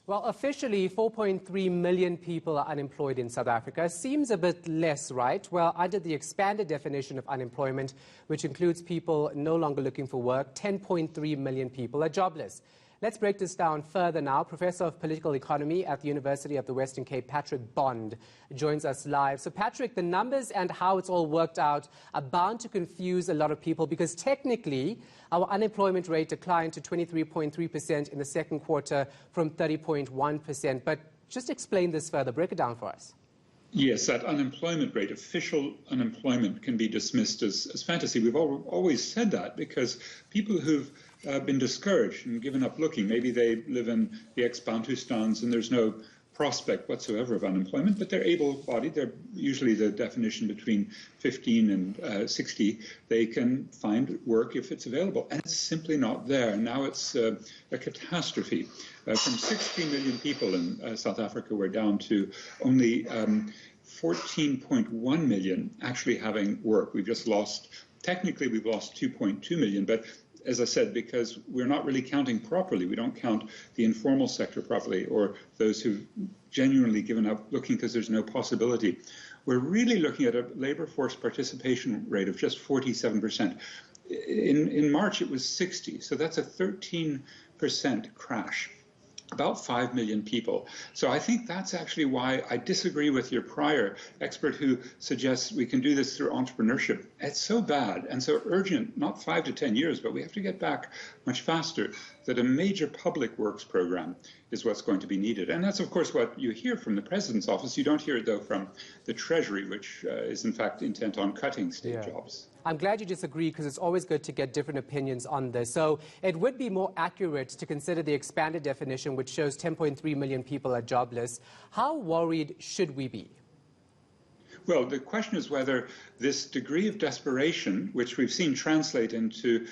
Well, officially, 4.3 million people are unemployed in South Africa. Seems a bit less, right? Well, under the expanded definition of unemployment, which includes people no longer looking for work, 10.3 million people are jobless. Let's break this down further now. Professor of Political Economy at the University of the Western Cape, Patrick Bond, joins us live. So, Patrick, the numbers and how it's all worked out are bound to confuse a lot of people because technically our unemployment rate declined to 23.3% in the second quarter from 30.1%. But just explain this further. Break it down for us. Yes, that unemployment rate, official unemployment, can be dismissed as fantasy. We've always said that because people who've been discouraged and given up looking, maybe they live in the ex-Bantustans and there's no prospect whatsoever of unemployment, but they're able-bodied. They're usually the definition between 15 and 60. They can find work if it's available, and it's simply not there. Now it's a catastrophe. From 60 million people in South Africa, we're down to only 14.1 million actually having work. We've just lost, technically we've lost 2.2 million, but as I said, because we're not really counting properly. We don't count the informal sector properly or those who've genuinely given up looking because there's no possibility. We're really looking at a labor force participation rate of just 47%. In March, it was 60, so that's a 13% crash. About 5 million people. So I think that's actually why I disagree with your prior expert who suggests we can do this through entrepreneurship. It's so bad and so urgent, not 5 to 10 years, but we have to get back much faster, that a major public works program is what's going to be needed. And that's, of course, what you hear from the President's office. You don't hear it, though, from the Treasury, which is, in fact, intent on cutting state jobs. I'm glad you disagree because it's always good to get different opinions on this. So it would be more accurate to consider the expanded definition, which shows 10.3 million people are jobless. How worried should we be? Well, the question is whether this degree of desperation, which we've seen translate into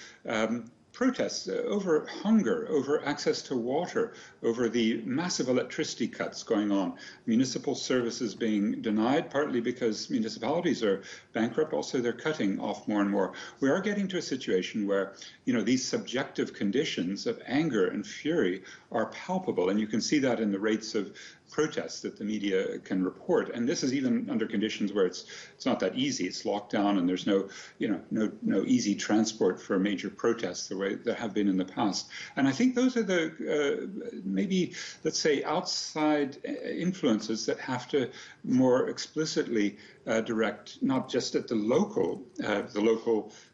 protests over hunger, over access to water, over the massive electricity cuts going on, municipal services being denied, partly because municipalities are bankrupt, also they're cutting off more and more. We are getting to a situation where, these subjective conditions of anger and fury are palpable, and you can see that in the rates of protests that the media can report. And this is even under conditions where it's not that easy. It's locked down and there's no easy transport for major protests the way there have been in the past. And I think those are the maybe, let's say, outside influences that have to more explicitly direct, not just at the local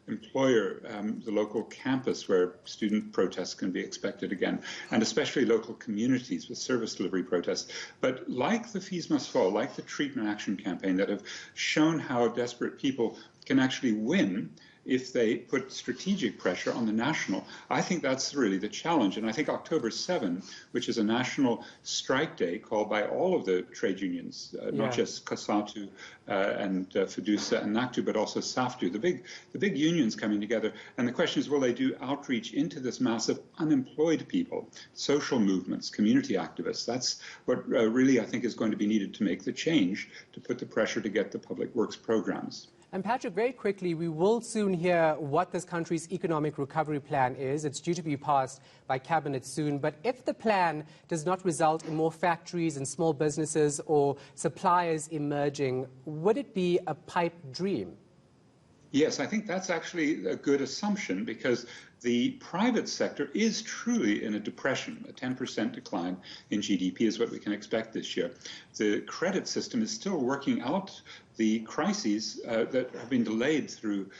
employer, the local campus where student protests can be expected again, and especially local communities with service delivery protests. But like the Fees Must Fall, like the Treatment Action Campaign that have shown how desperate people can actually win if they put strategic pressure on the national. I think that's really the challenge. And I think October 7, which is a national strike day called by all of the trade unions, not just COSATU and FEDUSA and NACTU, but also SAFTU, the big unions coming together. And the question is, will they do outreach into this mass of unemployed people, social movements, community activists? That's what really I think is going to be needed to make the change, to put the pressure to get the public works programs. And Patrick, very quickly, we will soon hear what this country's economic recovery plan is. It's due to be passed by Cabinet soon. But if the plan does not result in more factories and small businesses or suppliers emerging, would it be a pipe dream? Yes, I think that's actually a good assumption because the private sector is truly in a depression. A 10% decline in GDP is what we can expect this year. The credit system is still working out the crises that have been delayed through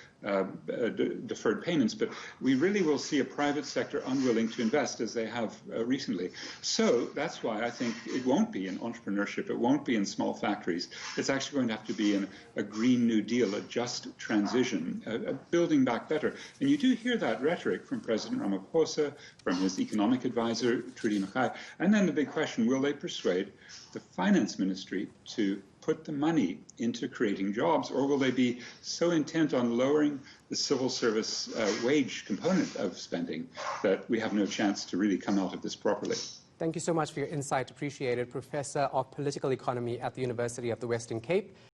deferred payments, but we really will see a private sector unwilling to invest as they have recently. So that's why I think it won't be in entrepreneurship, it won't be in small factories. It's actually going to have to be in a Green New Deal, a just transition, a building back better. And you do hear that rhetoric from President Ramaphosa, from his economic advisor, Trudy Mackay. And then the big question, will they persuade the finance ministry to put the money into creating jobs, or will they be so intent on lowering the civil service wage component of spending that we have no chance to really come out of this properly? Thank you so much for your insight. Appreciate it. Professor of Political Economy at the University of the Western Cape.